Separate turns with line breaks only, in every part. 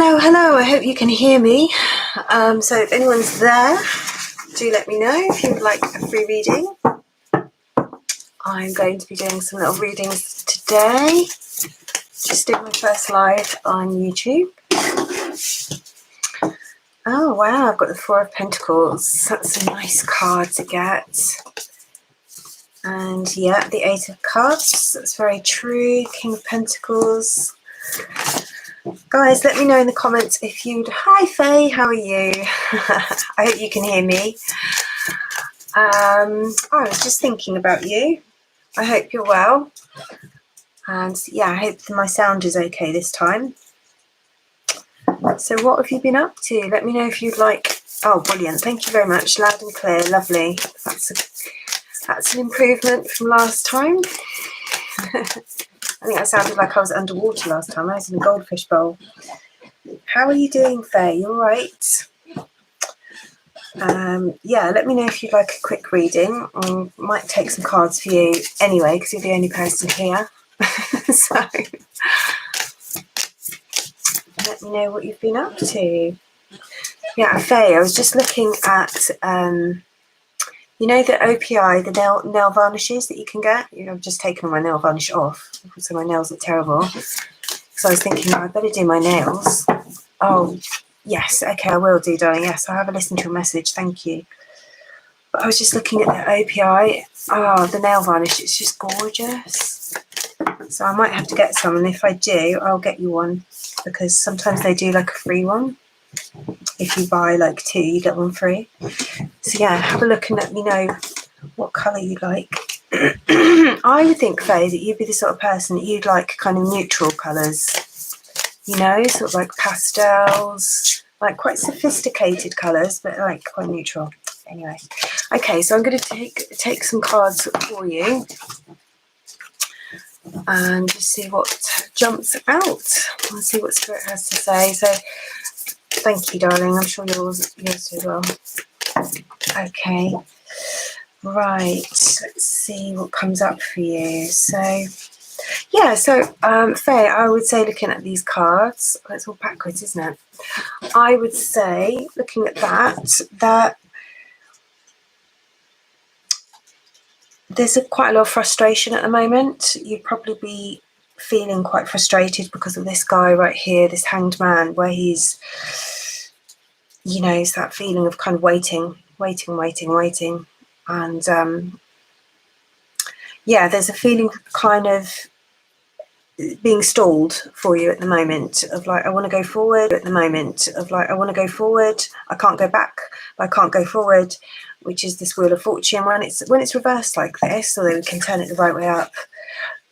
Hello, hello, I hope you can hear me. So if anyone's there, do let me know if you would like a free reading. I'm going to be doing some little readings today. Just doing my first live on YouTube. Oh wow, I've got the Four of Pentacles. That's a nice card to get. And yeah, the Eight of Cups. That's very true. King of Pentacles. Guys, let me know in the comments if you'd... Hi Faye, how are you? I hope you can hear me. I was just thinking about you. I hope you're well. And yeah, I hope my sound is okay this time. So what have you been up to? Let me know if you'd like... Oh, brilliant. Thank you very much. Loud and clear. Lovely. That's an improvement from last time. I think I sounded like I was underwater last time. I was in a goldfish bowl. How are you doing, Faye? You all right? Yeah, let me know if you'd like a quick reading. I might take some cards for you anyway, because you're the only person here. So let me know what you've been up to. Yeah, Faye, I was just looking at, you know, the OPI, the nail varnishes that you can get. I've just taken my nail varnish off, so my nails look terrible. So I was thinking, I better do my nails. Oh, yes, okay, I will do, darling. Yes, I'll have a listen to your message. Thank you. But I was just looking at the OPI. Oh, the nail varnish, it's just gorgeous. So I might have to get some, and if I do, I'll get you one, because sometimes they do like a free one. If you buy like two, you get one free. So yeah, have a look and let me know what colour you like. I would think, Faye, that you'd be the sort of person that you'd like kind of neutral colours. You know, sort of like pastels, like quite sophisticated colours, but like quite neutral. Anyway, okay, so I'm going to take some cards for you and just see what jumps out. Let's see what Spirit has to say. So thank you, darling. I'm sure yours as well. Okay. Right. Let's see what comes up for you. So, yeah. So, Faye, I would say looking at these cards, oh, it's all backwards, isn't it? I would say looking at that there's quite a lot of frustration at the moment. You'd probably be feeling quite frustrated because of this guy right here, this Hanged Man, where he's, you know, it's that feeling of kind of waiting. And yeah, there's a feeling kind of being stalled for you at the moment, of like, I want to go forward, at the moment of like, I want to go forward, I can't go back, but I can't go forward, which is this Wheel of Fortune. When it's reversed like this, so that we can turn it the right way up.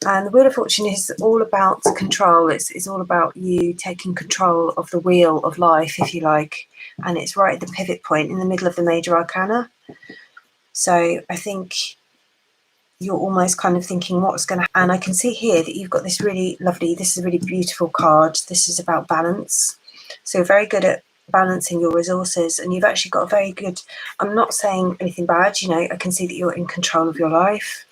And the Wheel of Fortune is all about control. It's all about you taking control of the wheel of life, if you like. And it's right at the pivot point in the middle of the major arcana. So I think you're almost kind of thinking what's going to happen. And I can see here that you've got this really lovely, this is a really beautiful card. This is about balance. So you're very good at balancing your resources, and you've actually got a very good, I'm not saying anything bad, you know, I can see that you're in control of your life.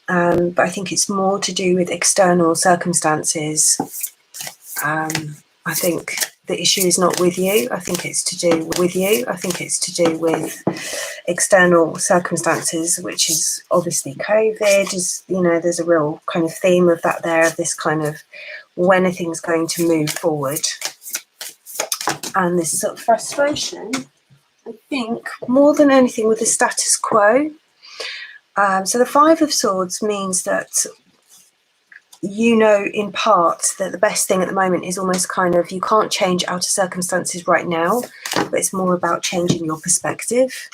But I think it's more to do with external circumstances. I think the issue is not with you. I think it's to do with you. I think it's to do with external circumstances, which is obviously COVID. Is, you know, there's a real kind of theme of that there, of this kind of when are things going to move forward, and this sort of frustration. I think more than anything with the status quo. So the Five of Swords means that, you know, in part that the best thing at the moment is almost kind of, you can't change outer circumstances right now, but it's more about changing your perspective.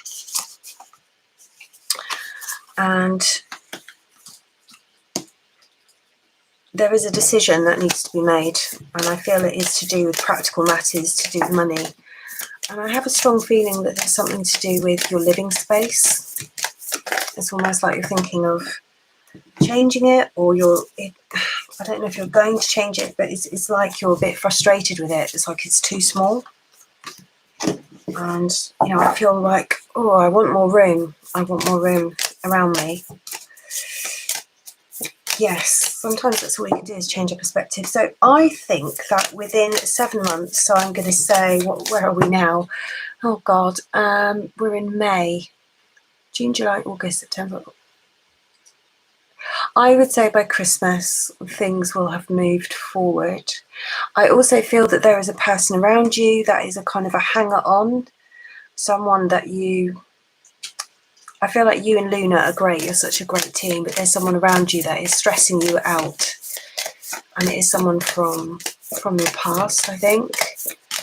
And there is a decision that needs to be made, and I feel it is to do with practical matters, to do with money. And I have a strong feeling that there's something to do with your living space. It's almost like you're thinking of changing it, or I don't know if you're going to change it, but it's like you're a bit frustrated with it. It's like it's too small. And, you know, I feel like, oh, I want more room. I want more room around me. yes, sometimes that's all we can do is change our perspective. So I think that within 7 months, so I'm going to say, where are we now? Oh God, we're in May, June, July, August, September. I would say by Christmas, things will have moved forward. I also feel that there is a person around you that is a kind of a hanger on, someone that I feel like you and Luna are great, you're such a great team, but there's someone around you that is stressing you out. And it is someone from your past, I think,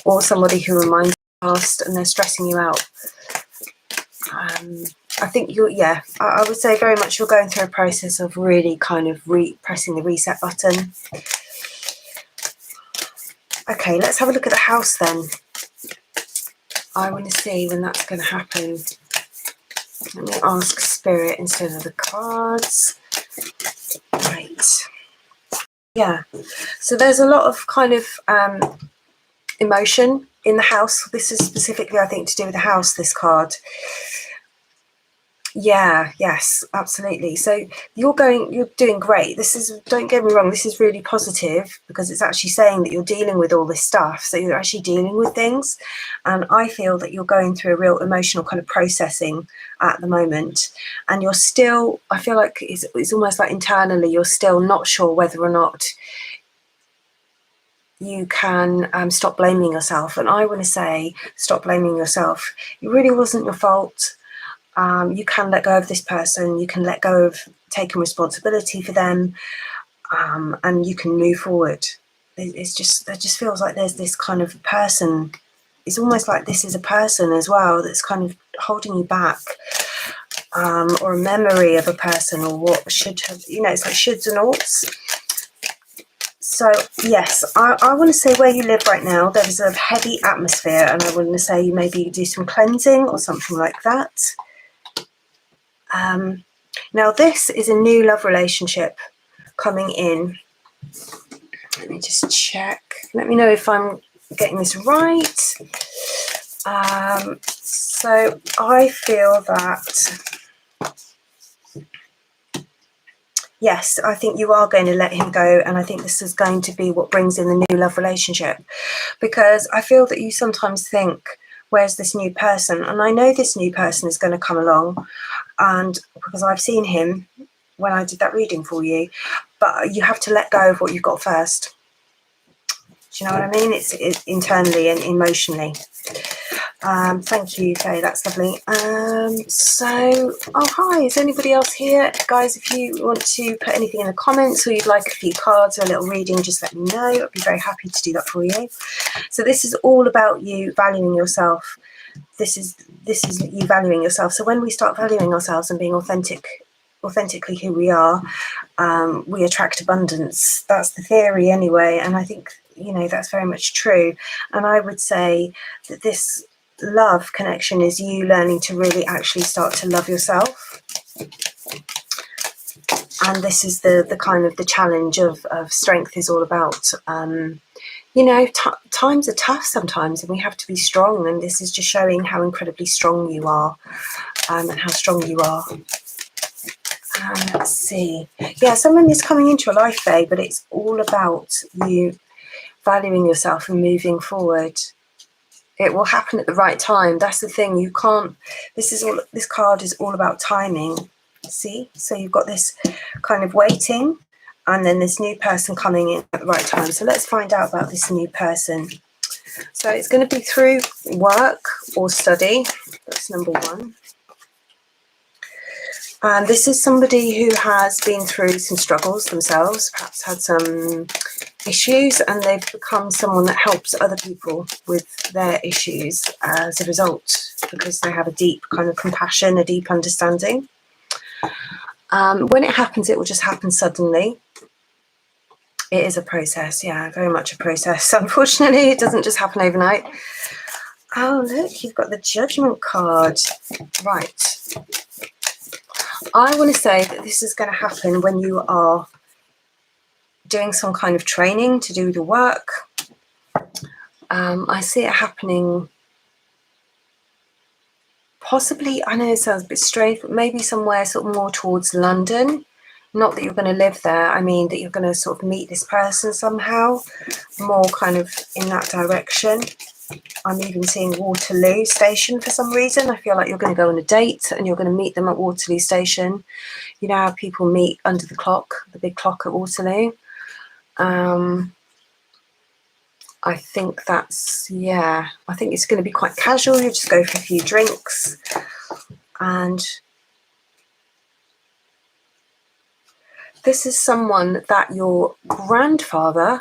or somebody who reminds you of the past and they're stressing you out. I think I would say very much you're going through a process of really kind of pressing the reset button. Okay, let's have a look at the house then. I want to see when that's going to happen. Let me ask Spirit instead of the cards. Right. Yeah. So there's a lot of kind of emotion in the house. This is specifically, I think, to do with the house, this card. Yeah, yes, absolutely. So you're doing great. Don't get me wrong, this is really positive because it's actually saying that you're dealing with all this stuff. So you're actually dealing with things. And I feel that you're going through a real emotional kind of processing at the moment. And you're still, I feel like it's almost like internally, you're still not sure whether or not you can stop blaming yourself. And I want to say, stop blaming yourself. It really wasn't your fault. You can let go of this person, you can let go of taking responsibility for them, and you can move forward. It just feels like there's this kind of person. It's almost like this is a person as well that's kind of holding you back, or a memory of a person, or what should have, it's like shoulds and oughts. So yes, I want to say where you live right now, there is a heavy atmosphere, and I want to say you maybe do some cleansing or something like that. Now this is a new love relationship coming in. Let me just check. Let me know if I'm getting this right. So I feel that, yes, I think you are going to let him go, and I think this is going to be what brings in the new love relationship, because I feel that you sometimes think, where's this new person? And I know this new person is going to come along, and because I've seen him when I did that reading for you, but you have to let go of what you've got first. Do you know what I mean? It's internally and emotionally. Thank you, Faye, that's lovely. So, oh hi, is anybody else here? Guys, if you want to put anything in the comments, or you'd like a few cards or a little reading, just let me know. I'd be very happy to do that for you. So this is all about you valuing yourself. This is you valuing yourself. So when we start valuing ourselves and being authentically who we are, we attract abundance. That's the theory anyway, and I think that's very much true. And I would say that this love connection is you learning to really actually start to love yourself. And this is the kind of the challenge of strength is all about. Times are tough sometimes, and we have to be strong. And this is just showing how incredibly strong you are, and how strong you are. Let's see. Yeah, someone is coming into your life, Faye, but it's all about you valuing yourself and moving forward. It will happen at the right time. That's the thing. You can't. This card is all about timing. See, so you've got this kind of waiting, and then this new person coming in at the right time. So let's find out about this new person. So it's going to be through work or study. That's number one. And this is somebody who has been through some struggles themselves, perhaps had some issues, and they've become someone that helps other people with their issues as a result, because they have a deep kind of compassion, a deep understanding. When it happens, it will just happen suddenly. It is a process, yeah, very much a process. Unfortunately, it doesn't just happen overnight. Oh, look, you've got the Judgment card. Right. I want to say that this is going to happen when you are doing some kind of training to do the work. I see it happening possibly, I know it sounds a bit strange, but maybe somewhere sort of more towards London. Not that you're going to live there, I mean that you're going to sort of meet this person somehow, more kind of in that direction. I'm even seeing Waterloo Station for some reason. I feel like you're going to go on a date and you're going to meet them at Waterloo Station. You know how people meet under the clock, the big clock at Waterloo? I think that's, yeah, I think it's going to be quite casual. You just go for a few drinks, and this is someone that your grandfather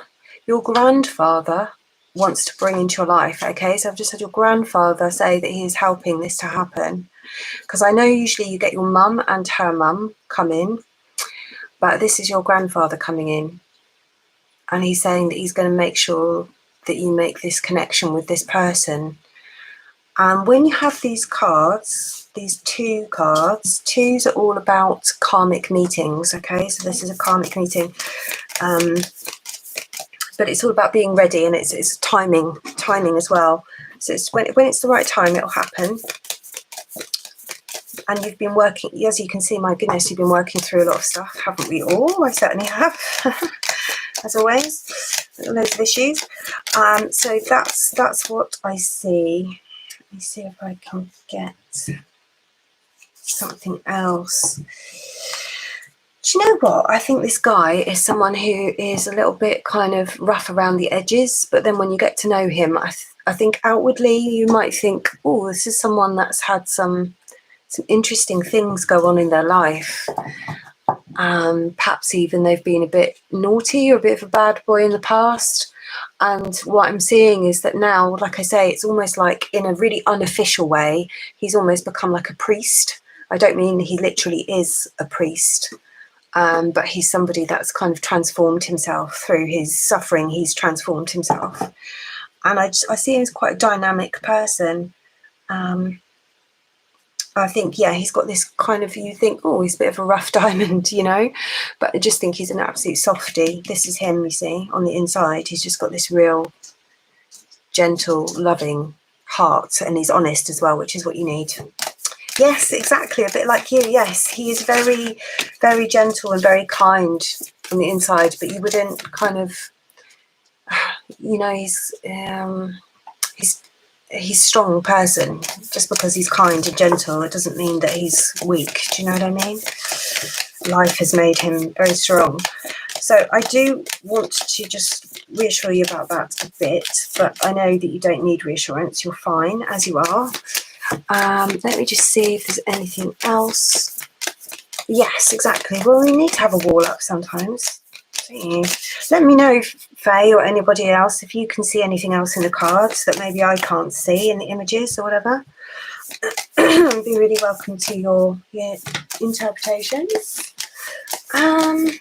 wants to bring into your life. Okay, so I've just had your grandfather say that he is helping this to happen, because I know usually you get your mum and her mum come in, but this is your grandfather coming in, and he's saying that he's going to make sure that you make this connection with this person. And when you have these cards, these 2 cards, 2s are all about karmic meetings. Okay, so this is a karmic meeting, but it's all about being ready, and it's timing as well. So it's when it's the right time, it'll happen. And you've been working, as you can see, my goodness, you've been working through a lot of stuff, haven't we all? I certainly have, as always, loads of issues. So that's what I see. Let me see if I can get something else. Do you know what? I think this guy is someone who is a little bit kind of rough around the edges, but then when you get to know him, I think outwardly you might think, oh, this is someone that's had some interesting things go on in their life. Perhaps even they've been a bit naughty or a bit of a bad boy in the past. And what I'm seeing is that now, like I say, it's almost like in a really unofficial way, he's almost become like a priest. I don't mean he literally is a priest, but he's somebody that's kind of transformed himself through his suffering. He's transformed himself. And I see him as quite a dynamic person. I think, yeah, he's got this kind of, you think, oh, he's a bit of a rough diamond, you know, but I just think he's an absolute softie. This is him, you see, on the inside. He's just got this real gentle, loving heart, and he's honest as well, which is what you need. Yes, exactly, a bit like you. Yes, he is very, very gentle and very kind on the inside, but you wouldn't kind of, you know, he's a strong person. Just because he's kind and gentle, it doesn't mean that he's weak. Do you know what I mean? Life has made him very strong. So I do want to just reassure you about that a bit, but I know that you don't need reassurance. You're fine as you are. Let me just see if there's anything else. Yes, exactly. Well, we need to have a wall up sometimes. Let me know, Faye, or anybody else, if you can see anything else in the cards that maybe I can't see in the images or whatever. Be really welcome to your interpretations. I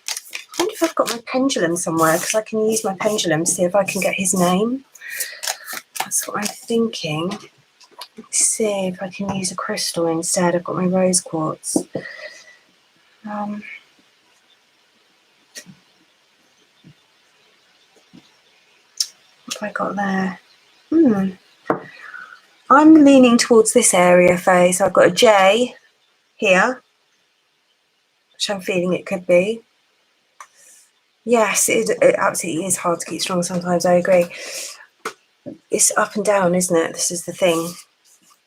wonder if I've got my pendulum somewhere, because I can use my pendulum to see if I can get his name. That's what I'm thinking. Let's see if I can use a crystal instead. I've got my rose quartz. What have I got there? I'm leaning towards this area, Faye. So I've got a J here, which I'm feeling it could be. Yes, it absolutely is hard to keep strong sometimes, I agree. It's up and down, isn't it? This is the thing.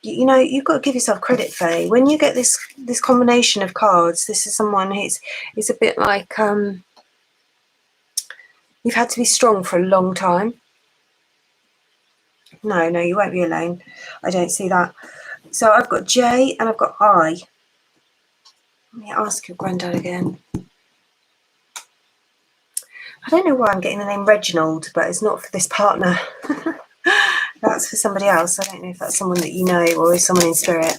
You know, you've got to give yourself credit, Faye. When you get this combination of cards, this is someone who's a bit like you've had to be strong for a long time. No, you won't be alone. I don't see that. So I've got J and I've got I. Let me ask your granddad again. I don't know why I'm getting the name Reginald, but it's not for this partner. That's for somebody else. I don't know if that's someone that you know or is someone in spirit.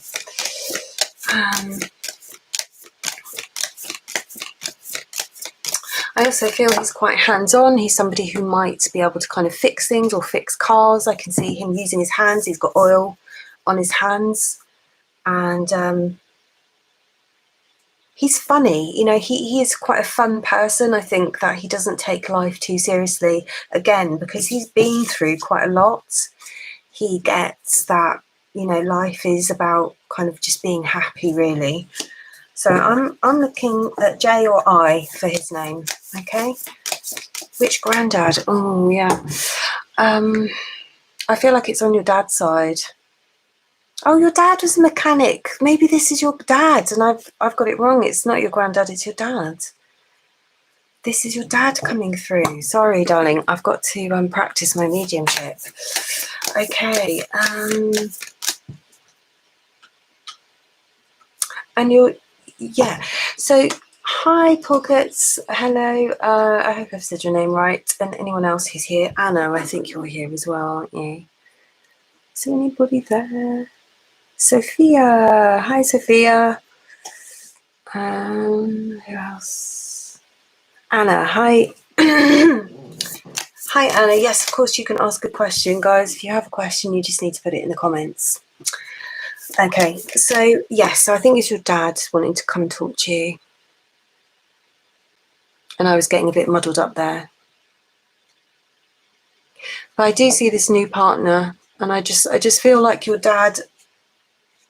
I also feel he's quite hands-on. He's somebody who might be able to kind of fix things or fix cars. I can see him using his hands. He's got oil on his hands. And he's funny. You know, he is quite a fun person. I think that he doesn't take life too seriously. Again, because he's been through quite a lot. He gets that, you know, life is about kind of just being happy, really. So I'm looking at J or I for his name. Okay. Which granddad? Oh yeah. I feel like it's on your dad's side. Oh, your dad was a mechanic. Maybe this is your dad, and I've got it wrong. It's not your granddad. It's your dad. This is your dad coming through. Sorry, darling. I've got to practice my mediumship. Okay. And you're, yeah. So, hi, Pockets. Hello. I hope I've said your name right. And anyone else who's here. Anna, I think you're here as well, aren't you? Is there anybody there? Sophia. Hi, Sophia. Who else? Anna. Hi. Hi, Anna. Yes, of course, you can ask a question, guys. If you have a question, you just need to put it in the comments. Okay, so yes, I think it's your dad wanting to come and talk to you. And I was getting a bit muddled up there. But I do see this new partner, and I just feel like your dad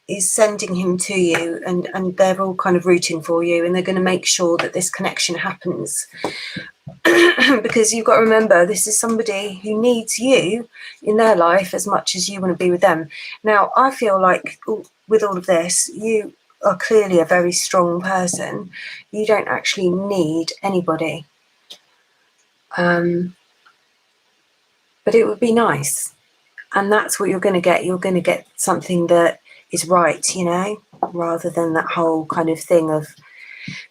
is sending him to you, and they're all kind of rooting for you, and they're going to make sure that this connection happens. Because you've got to remember, this is somebody who needs you in their life as much as you want to be with them. Now, I feel like with all of this, you are clearly a very strong person. You don't actually need anybody. But it would be nice. And that's what you're going to get. You're going to get something that is right, you know, rather than that whole kind of thing of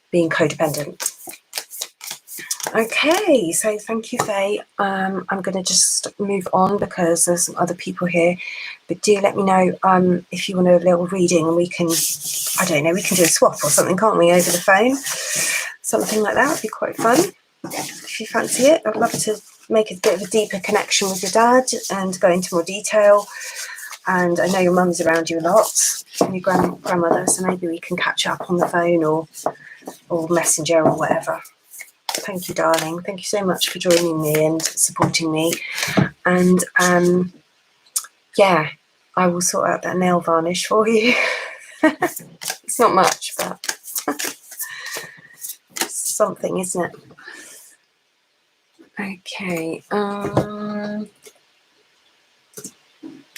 being codependent. Okay, so thank you, Faye. I'm going to just move on because there's some other people here. But do let me know if you want a little reading, and we can, I don't know, we can do a swap or something, can't we, over the phone? Something like that would be quite fun. If you fancy it, I'd love to make a bit of a deeper connection with your dad and go into more detail. And I know your mum's around you a lot, and your grandmother, so maybe we can catch up on the phone or messenger or whatever. Thank you, darling. Thank you so much for joining me and supporting me. And yeah, I will sort out that nail varnish for you. It's not much, but it's something, isn't it? Okay.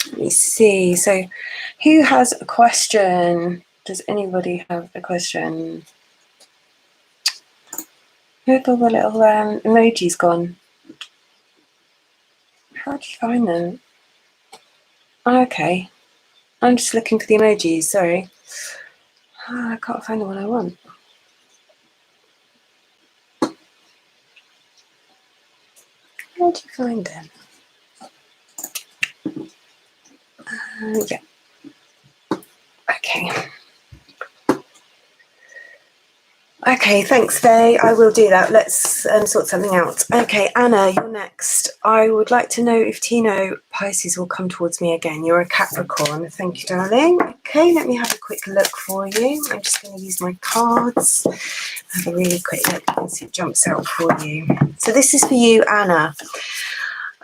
Let me see. So, who has a question? Does anybody have a question? Where'd all the little emojis gone? How do you find them? Oh, okay. I'm just looking for the emojis, sorry. Oh, I can't find the one I want. How do you find them? Yeah. Okay. Okay, thanks, Faye. I will do that. Let's sort something out. Okay, Anna, you're next. I would like to know if Tino Pisces will come towards me again. You're a Capricorn. Thank you, darling. Okay, let me have a quick look for you. I'm just going to use my cards. Have a really quick look and see if it jumps out for you. So this is for you, Anna.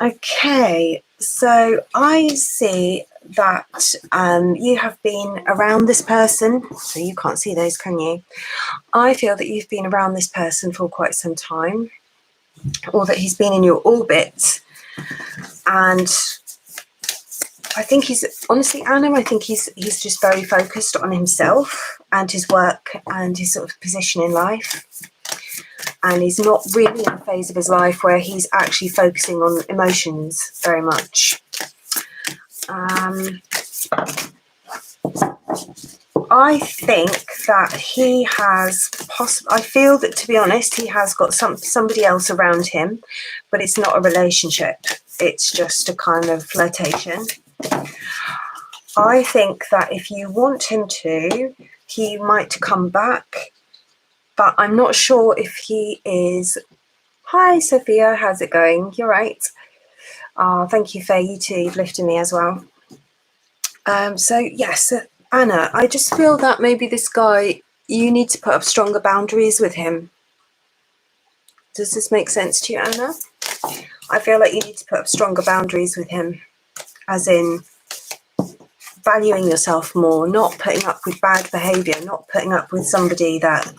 Okay, so I see that you have been around this person. So you can't see those, can you? I feel that you've been around this person for quite some time, or that he's been in your orbit. And I think he's, honestly, Anna, I think he's just very focused on himself and his work and his sort of position in life. And he's not really in a phase of his life where he's actually focusing on emotions very much. I think that he has I feel that, to be honest, he has got somebody else around him, but it's not a relationship. It's just a kind of flirtation. I think that if you want him to, he might come back, but I'm not sure if he is. Hi, Sophia. How's it going? You're right. Thank you, Faye. You too. You've lifted me as well. So, yes, Anna, I just feel that maybe this guy, you need to put up stronger boundaries with him. Does this make sense to you, Anna? I feel like you need to put up stronger boundaries with him, as in valuing yourself more, not putting up with bad behavior, not putting up with somebody that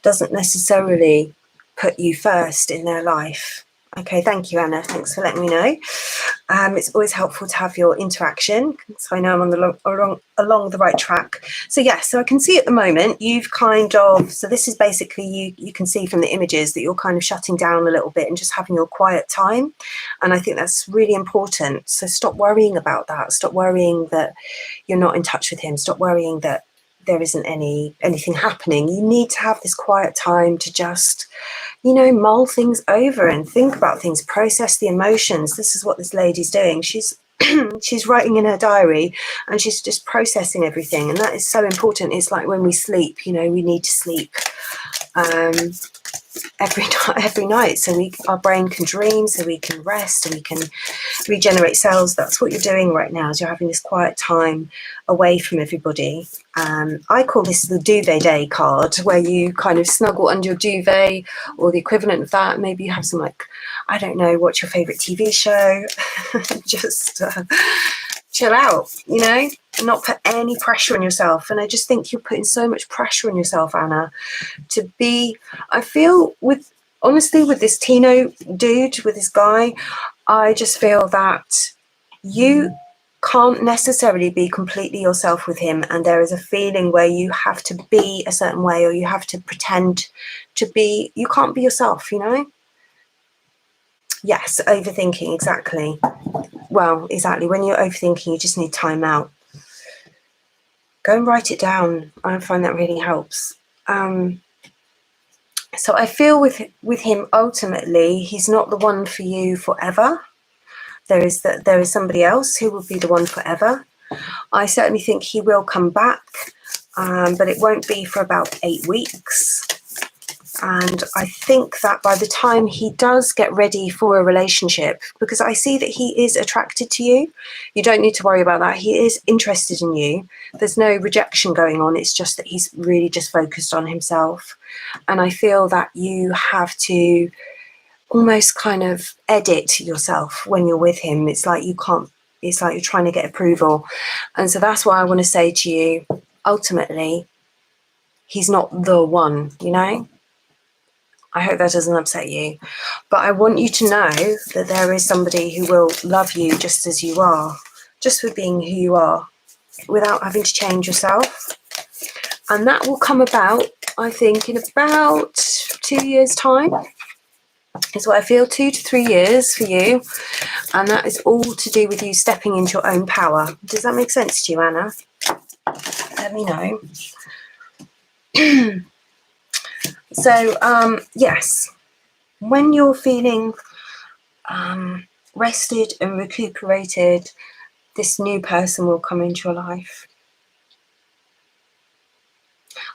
doesn't necessarily put you first in their life. Okay, thank you, Anna. Thanks for letting me know. It's always helpful to have your interaction, so I know I'm on the along the right track. So yes, so I can see at the moment you've kind of, so this is basically you can see from the images that you're kind of shutting down a little bit and just having your quiet time. And I think that's really important. So stop worrying about that. Stop worrying that you're not in touch with him. Stop worrying that there isn't anything happening. You need to have this quiet time to just, you know, mull things over and think about things, process the emotions. This is what this lady's doing. She's she's writing in her diary and she's just processing everything, and that is so important. It's like when we sleep, you know, we need to sleep every night so our brain can dream, so we can rest and we can regenerate cells. That's what you're doing right now, is you're having this quiet time away from everybody. I call this the duvet day card, where you kind of snuggle under your duvet or the equivalent of that. Maybe you have some, like, I don't know, what's your favorite TV show? Just chill out, you know, not put any pressure on yourself. And I just think you're putting so much pressure on yourself, Anna, to be, I feel honestly with this Tino dude, with this guy, I just feel that you can't necessarily be completely yourself with him, and there is a feeling where you have to be a certain way, or you have to pretend to be. You can't be yourself, you know. Yes, overthinking, exactly. Well, exactly. When you're overthinking, you just need time out. Go and write it down. I find that really helps. So I feel with him, ultimately, he's not the one for you forever. There is somebody else who will be the one forever. I certainly think he will come back, but it won't be for about 8 weeks. And I think that by the time he does get ready for a relationship, because I see that he is attracted to you, you don't need to worry about that. He is interested in you. There's no rejection going on. It's just that he's really just focused on himself. And I feel that you have to almost kind of edit yourself when you're with him. It's like it's like you're trying to get approval. And so that's why I want to say to you, ultimately, he's not the one, you know? I hope that doesn't upset you. But I want you to know that there is somebody who will love you just as you are, just for being who you are, without having to change yourself. And that will come about, I think, in about 2 years' time. Is what I feel, 2 to 3 years for you. And that is all to do with you stepping into your own power. Does that make sense to you, Anna? Let me know. So, yes, when you're feeling rested and recuperated, this new person will come into your life.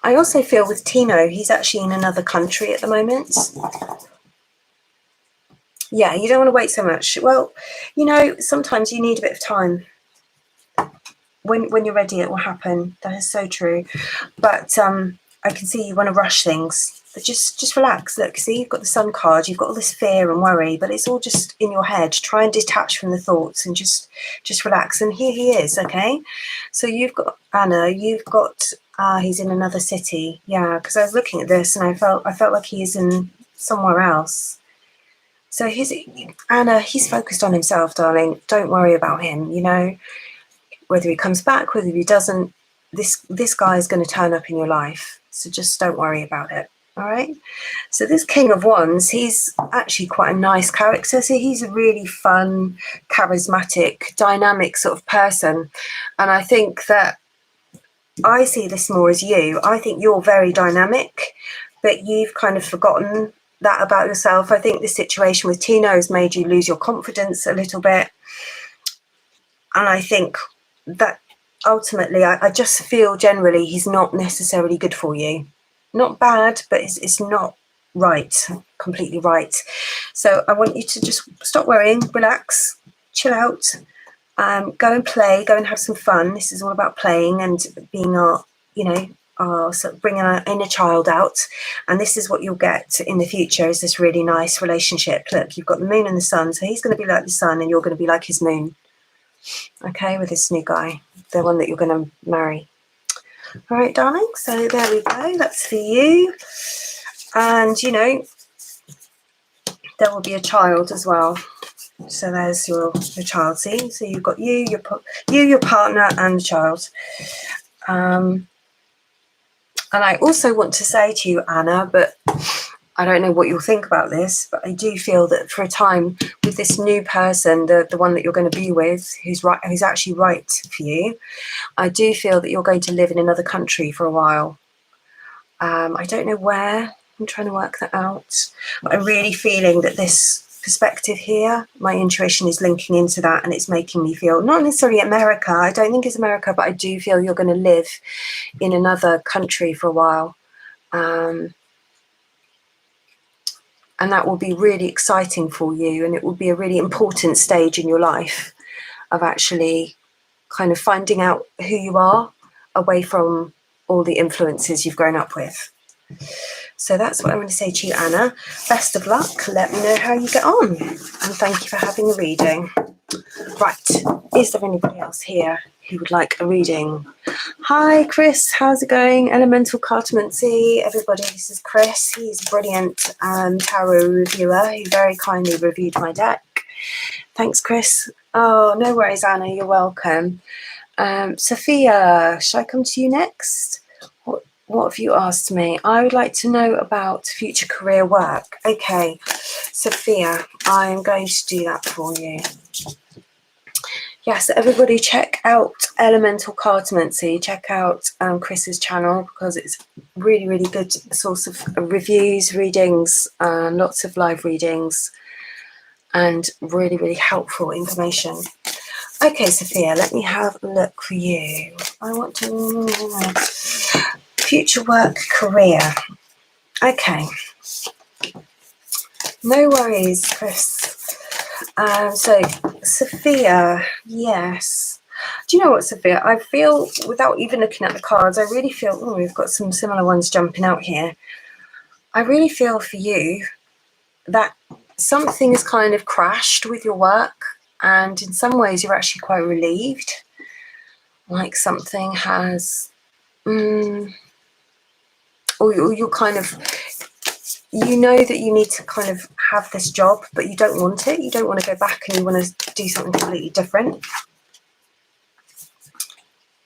I also feel with Tino, he's actually in another country at the moment. Yeah, you don't want to wait so much. Well, you know, sometimes you need a bit of time. When you're ready, it will happen. That is so true. But I can see you want to rush things. But just relax. Look, see, you've got the Sun card. You've got all this fear and worry, but it's all just in your head. Try and detach from the thoughts and just relax. And here he is, okay? So you've got Anna. You've got he's in another city. Yeah, because I was looking at this and I felt like he's in somewhere else. So Anna, he's focused on himself, darling. Don't worry about him, you know. Whether he comes back, whether he doesn't, this guy is going to turn up in your life. So just don't worry about it, all right? So this King of Wands, he's actually quite a nice character. So he's a really fun, charismatic, dynamic sort of person. And I think that I see this more as you. I think you're very dynamic, but you've kind of forgotten that about yourself. I think the situation with Tino has made you lose your confidence a little bit. And I think that ultimately, I just feel generally he's not necessarily good for you. Not bad, but it's not right, completely right. So I want you to just stop worrying, relax, chill out, go and play, go and have some fun. This is all about playing and being sort of bringing our inner child out. And this is what you'll get in the future, is this really nice relationship. Look, you've got the moon and the sun, so he's going to be like the sun and you're going to be like his moon. okay, with this new guy, the one that you're going to marry. All right, darling, so there we go, that's for you. And, you know, there will be a child as well. So there's your child, see? So you've got you, your partner, and the child. And I also want to say to you, Anna, but I don't know what you'll think about this, but I do feel that for a time with this new person, the one that you're going to be with, who's actually right for you, I do feel that you're going to live in another country for a while. I don't know where. I'm trying to work that out. But I'm really feeling that this perspective here, my intuition is linking into that, and it's making me feel not necessarily America. I don't think it's America, but I do feel you're going to live in another country for a while. And that will be really exciting for you, and it will be a really important stage in your life of actually kind of finding out who you are away from all the influences you've grown up with. So that's what I'm going to say to you, Anna. Best of luck. Let me know how you get on. And thank you for having a reading. Right. Is there anybody else here who would like a reading? Hi, Chris. How's it going? Elemental Cartomancy. Everybody, this is Chris. He's a brilliant tarot reviewer who very kindly reviewed my deck. Thanks, Chris. Oh, no worries, Anna. You're welcome. Sophia, should I come to you next? What have you asked me? I would like to know about future career work. Okay, Sophia, I'm going to do that for you. Yes, everybody check out Elemental Cartomancy. Check out Chris's channel, because it's really, really good source of reviews, readings, lots of live readings, and really, really helpful information. Okay, Sophia, let me have a look for you. I want to... Future work, career. Okay. No worries, Chris. So, Sophia, yes. Do you know what, Sophia? I feel, without even looking at the cards, I really feel, oh, we've got some similar ones jumping out here. I really feel for you that something has kind of crashed with your work, and in some ways you're actually quite relieved. Like something has... or you're kind of, you know that you need to kind of have this job, but you don't want it. You don't want to go back, and you want to do something completely different.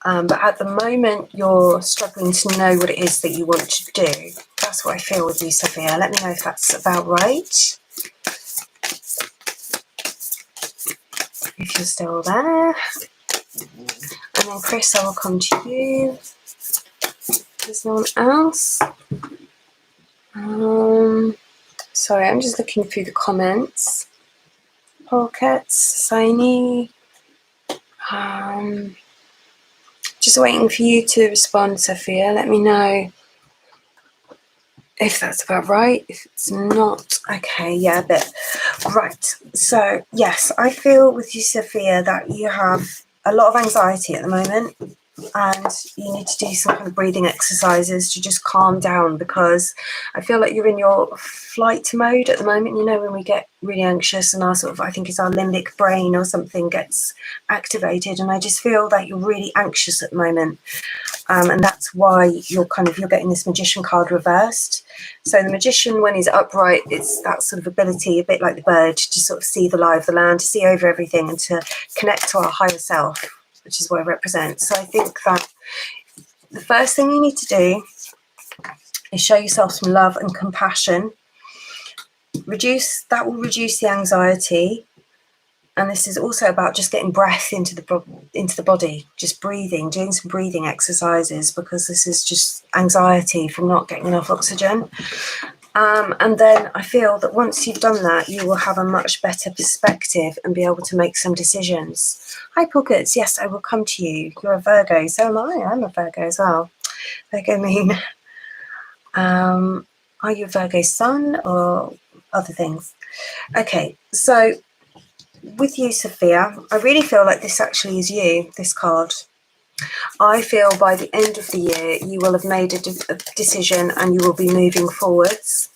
But at the moment, you're struggling to know what it is that you want to do. That's what I feel with you, Sophia. Let me know if that's about right. If you're still there. And then Chris, I will come to you. There's no one else. Sorry, I'm just looking through the comments. Pockets, Saini. Just waiting for you to respond, Sophia. Let me know if that's about right. If it's not, okay, yeah, a bit. Right, so yes, I feel with you, Sophia, that you have a lot of anxiety at the moment, and you need to do some kind of breathing exercises to just calm down, because I feel like you're in your flight mode at the moment. You know, when we get really anxious and our sort of, I think it's our limbic brain or something gets activated, and I just feel that you're really anxious at the moment. And that's why you're getting this Magician card reversed. So the Magician, when he's upright, it's that sort of ability, a bit like the bird, to sort of see the lie of the land, to see over everything, and to connect to our higher self, which is what it represents. So I think that the first thing you need to do is show yourself some love and compassion. That will reduce the anxiety. And this is also about just getting breath into the body, just breathing, doing some breathing exercises, because this is just anxiety from not getting enough oxygen. And then I feel that once you've done that, you will have a much better perspective and be able to make some decisions. Hi, Pockets. Yes, I will come to you. You're a Virgo. So am I. I'm a Virgo as well. Virgo moon. Are you a Virgo sun or other things? Okay, so with you, Sophia, I really feel like this actually is you, this card. I feel by the end of the year, you will have made a decision and you will be moving forwards.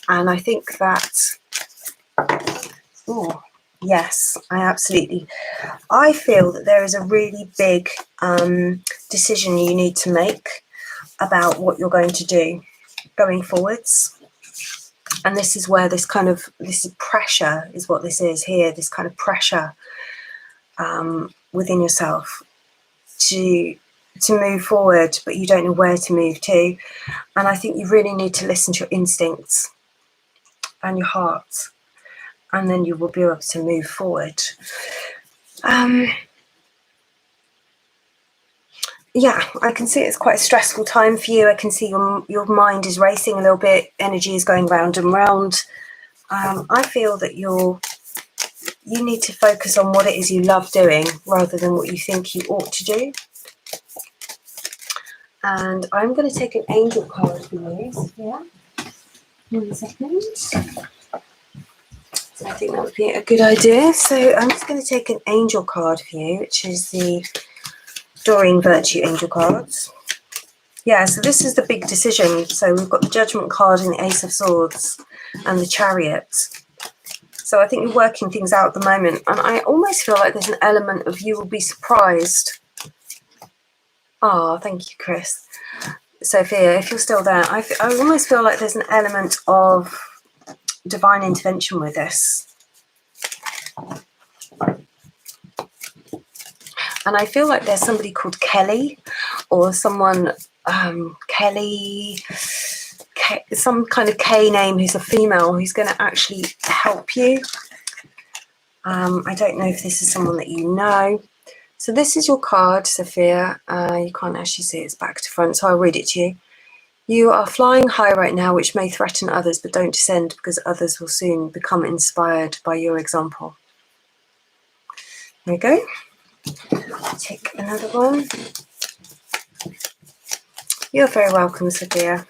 And I think that, Yes, I feel that there is a really big decision you need to make about what you're going to do going forwards. And this is where this is pressure is what this is here, this kind of pressure within yourself to move forward, but you don't know where to move to. And I think you really need to listen to your instincts and your heart, and then you will be able to move forward. Yeah, I can see it's quite a stressful time for you. I can see your mind is racing a little bit, energy is going round and round. I feel that you need to focus on what it is you love doing rather than what you think you ought to do. And I'm going to take an angel card for you, Sophia. 1 second. So I think that would be a good idea. So I'm just going to take an angel card for you, which is the Doreen Virtue angel cards. Yeah, so this is the big decision. So we've got the Judgment card and the Ace of Swords and the Chariot. So I think you're working things out at the moment. And I almost feel like there's an element of you will be surprised. Ah, thank you, Chris. Sophia, if you're still there, I almost feel like there's an element of divine intervention with this. And I feel like there's somebody called Kelly, or someone, Kelly, some kind of K name who's a female who's going to actually help you. I don't know if this is someone that you know. So this is your card, Sophia. You can't actually see it's back to front, so I'll read it to you. You are flying high right now, which may threaten others, but don't descend because others will soon become inspired by your example. There you go. Take another one. You're very welcome, Sophia.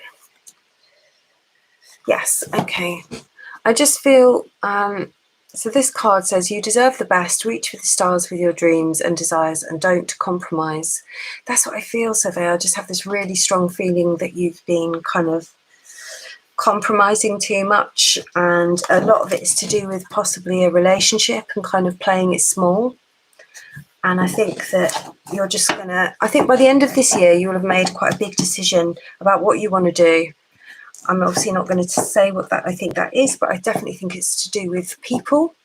Yes, okay. I just feel, so this card says, you deserve the best, reach for the stars with your dreams and desires and don't compromise. That's what I feel, Sophia. I just have this really strong feeling that you've been kind of compromising too much, and a lot of it is to do with possibly a relationship and kind of playing it small. And I think that you're just gonna, I think by the end of this year, you will have made quite a big decision about what you want to do. I'm obviously not going to say what that I think that is, but I definitely think it's to do with people.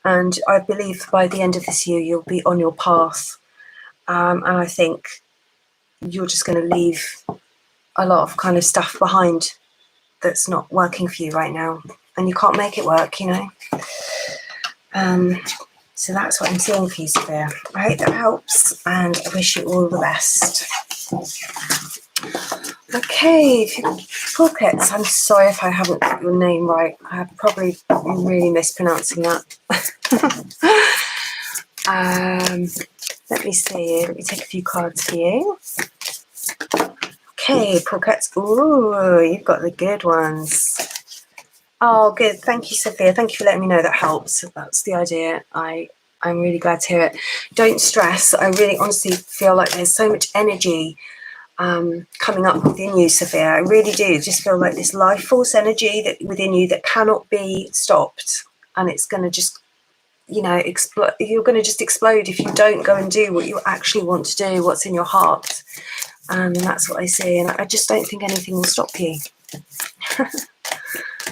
And I believe by the end of this year, you'll be on your path. And I think you're just going to leave a lot of kind of stuff behind that's not working for you right now. And you can't make it work, you know. So that's what I'm seeing for you, Sophia. I hope that helps, and I wish you all the best. Okay, Pockets, I'm sorry if I haven't got your name right. I'm probably really mispronouncing that. Let me see. Let me take a few cards for you. Okay, Pockets. Ooh, you've got the good ones. Oh, good. Thank you, Sophia. Thank you for letting me know. That helps. That's the idea. I'm really glad to hear it. Don't stress. I really honestly feel like there's so much energy coming up within you, Sophia. I really do. Just feel like this life force energy that within you that cannot be stopped, and it's going to just, you know, explode. You're going to just explode if you don't go and do what you actually want to do, what's in your heart. And that's what I see. And I just don't think anything will stop you.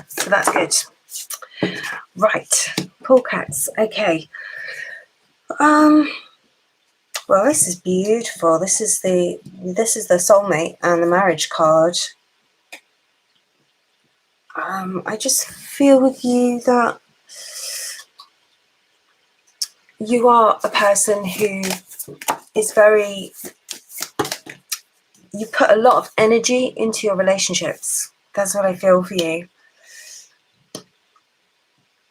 So that's good. Right, Polecats. Okay. Well, this is beautiful. This is the soulmate and the marriage card. I just feel with you that you are a person who is very, you put a lot of energy into your relationships. That's what I feel for you.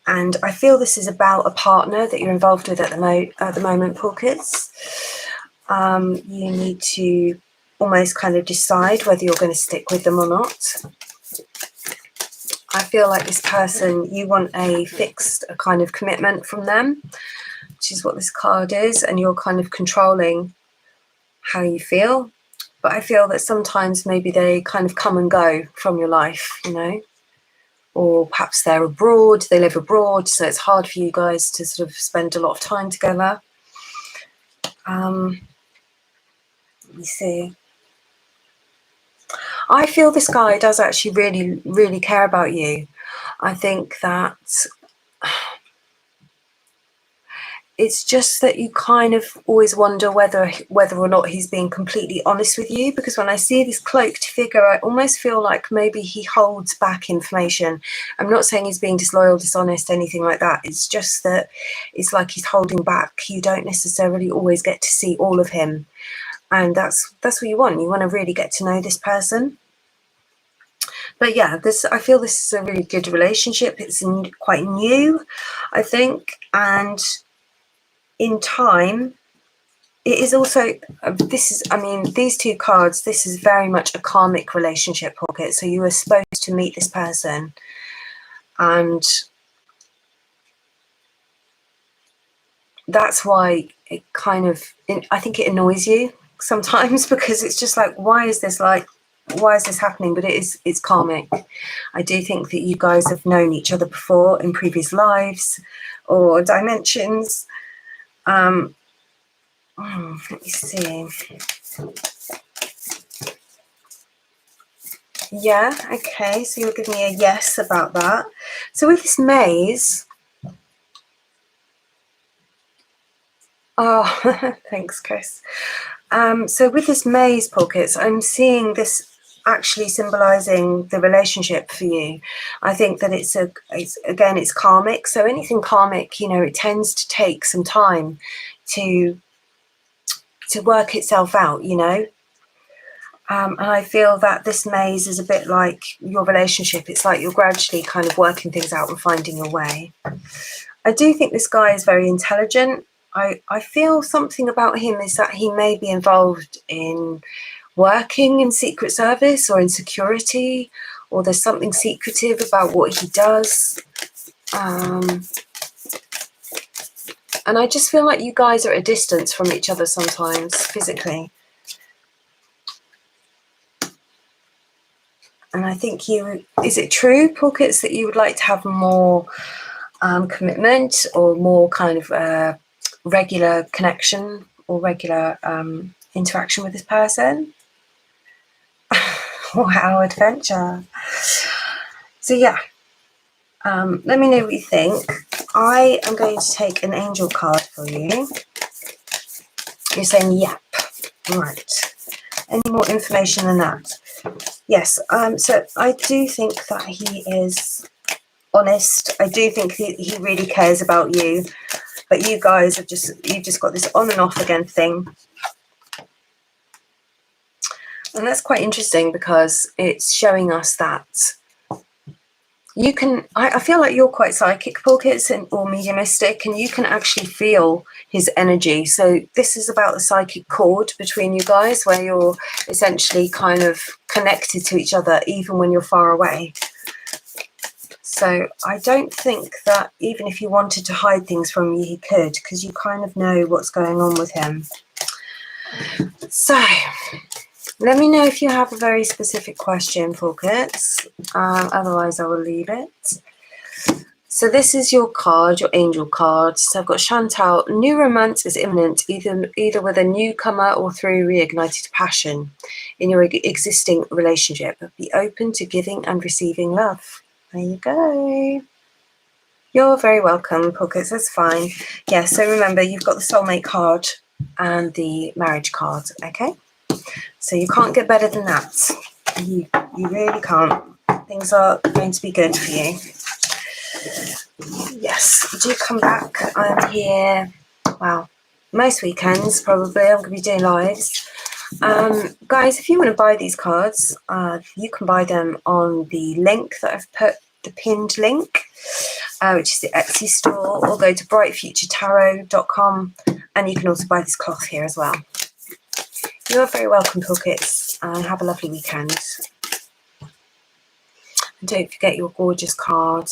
And I feel this is about a partner that you're involved with at the moment, Pockets. You need to almost kind of decide whether you're going to stick with them or not. I feel like this person, you want a kind of commitment from them, which is what this card is, and you're kind of controlling how you feel. But I feel that sometimes maybe they kind of come and go from your life, you know. or perhaps they're abroad, they live abroad, so it's hard for you guys to sort of spend a lot of time together. Let me see. I feel this guy does actually really, really care about you. I think that it's just that you kind of always wonder whether or not he's being completely honest with you, because when I see this cloaked figure, I almost feel like maybe he holds back information. I'm not saying he's being disloyal, dishonest, anything like that. It's just that it's like he's holding back. You don't necessarily always get to see all of him. And that's what you want. You want to really get to know this person. But yeah, I feel this is a really good relationship. It's quite new, I think. And in time, it is also, these two cards, this is very much a karmic relationship, Pocket. So you were supposed to meet this person, and that's why it kind of, I think it annoys you sometimes, because it's just like, why is this happening? But it's karmic. I do think that you guys have known each other before in previous lives or dimensions. Let me see. Yeah, okay, so you'll give me a yes about that. So with this maze, oh, thanks, Chris. So with this maze, Pockets, I'm seeing this actually symbolizing the relationship for you. I think that it's karmic. So anything karmic, it tends to take some time to work itself out, and I feel that this maze is a bit like your relationship. It's like you're gradually kind of working things out and finding your way. I do think this guy is very intelligent. I feel something about him is that he may be involved in working in Secret Service or in security, or there's something secretive about what he does. And I just feel like you guys are at a distance from each other sometimes, physically. And I think is it true, Pockets, that you would like to have more commitment or more kind of regular connection or regular interaction with this person? Wow, adventure. So yeah, let me know what you think. I am going to take an angel card for you. You're saying yep. Right. Any more information than that? Yes. So I do think that he is honest. I do think he really cares about you. But you guys you've just got this on and off again thing. And that's quite interesting, because it's showing us that you can, I feel like you're quite psychic, Pockets, or mediumistic, and you can actually feel his energy. So this is about the psychic cord between you guys, where you're essentially kind of connected to each other, even when you're far away. So I don't think that even if you wanted to hide things from you, he could, because you kind of know what's going on with him. So let me know if you have a very specific question, Pockets. Otherwise, I will leave it. So this is your card, your angel card. So I've got Chantal. New romance is imminent, either with a newcomer or through reignited passion in your existing relationship. Be open to giving and receiving love. There you go. You're very welcome, Pockets. That's fine. Yeah, so remember, you've got the soulmate card and the marriage card, okay? So you can't get better than that. You really can't. Things are going to be good for you. Yes, do come back. I'm here, well, most weekends probably. I'm going to be doing lives. Guys, if you want to buy these cards, you can buy them on the link that I've put, the pinned link, which is the Etsy store, or go to brightfuturetarot.com, and you can also buy this cloth here as well. You're very welcome, Pockets, and have a lovely weekend. And don't forget your gorgeous card.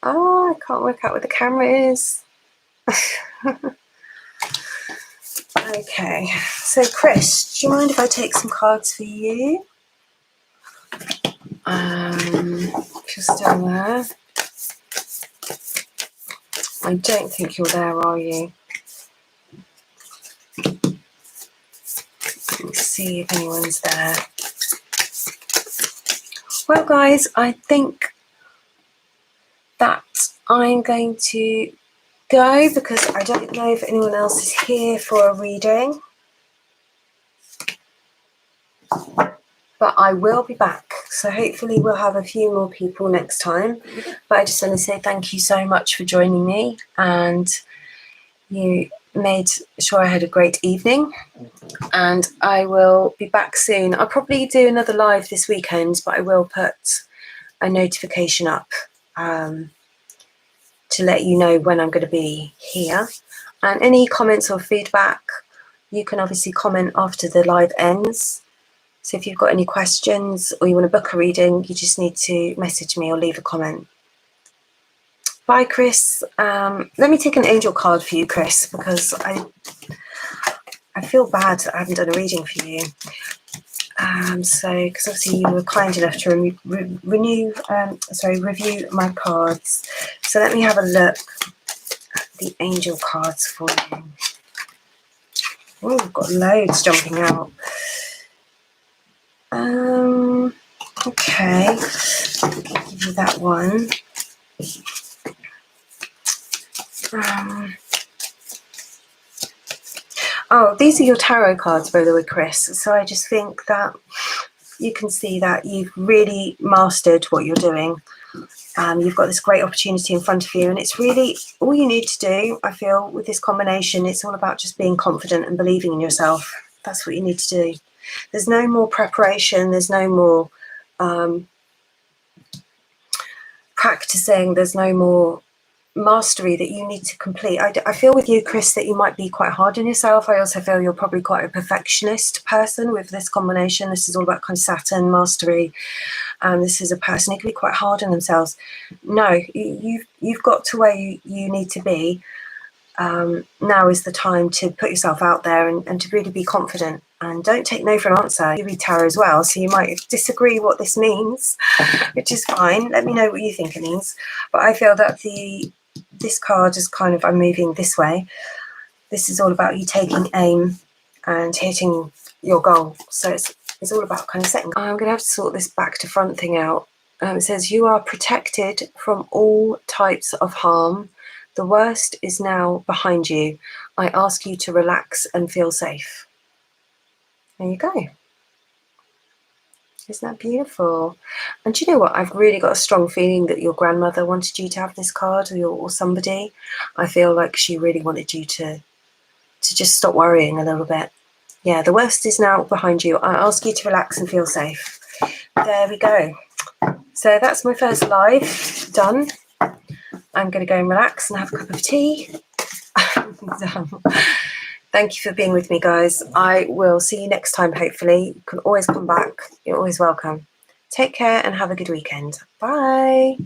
Oh, I can't work out where the camera is. Okay, so Chris, do you mind if I take some cards for you? if you're still there. I don't think you're there, are you? Let's see if anyone's there. Well, guys, I think that I'm going to go because I don't know if anyone else is here for a reading. But I will be back. So hopefully we'll have a few more people next time. But I just want to say thank you so much for joining me. And you made sure I had a great evening. And I will be back soon. I'll probably do another live this weekend, but I will put a notification up to let you know when I'm going to be here. And any comments or feedback, you can obviously comment after the live ends. So if you've got any questions or you want to book a reading, you just need to message me or leave a comment. Bye, Chris. Let me take an angel card for you, Chris, because I feel bad that I haven't done a reading for you. Because obviously you were kind enough to review my cards. So let me have a look at the angel cards for you. Oh, we've got loads jumping out. Okay, I'll give you that one. Oh, these are your tarot cards, by the way, Chris. So I just think that you can see that you've really mastered what you're doing. You've got this great opportunity in front of you, and it's really all you need to do. I feel with this combination, it's all about just being confident and believing in yourself. That's what you need to do. There's no more preparation. There's no more practicing. There's no more mastery that you need to complete. I feel with you, Chris, that you might be quite hard on yourself. I also feel you're probably quite a perfectionist person with this combination. This is all about kind of Saturn mastery. This is a person who can be quite hard on themselves. No, you've got to where you need to be. Now is the time to put yourself out there and to really be confident, and don't take no for an answer. You read tarot as well, so you might disagree what this means, which is fine. Let me know what you think it means. But I feel that this card is kind of, I'm moving this way. This is all about you taking aim and hitting your goal. So it's all about kind of setting. I'm going to have to sort this back to front thing out. It says, you are protected from all types of harm. The worst is now behind you. I ask you to relax and feel safe. There you go. Isn't that beautiful? And do you know what? I've really got a strong feeling that your grandmother wanted you to have this card, or somebody. I feel like she really wanted you to just stop worrying a little bit. Yeah, the worst is now behind you. I ask you to relax and feel safe. There we go. So that's my first live done. I'm going to go and relax and have a cup of tea. Thank you for being with me, guys. I will see you next time, hopefully. You can always come back. You're always welcome. Take care and have a good weekend. Bye.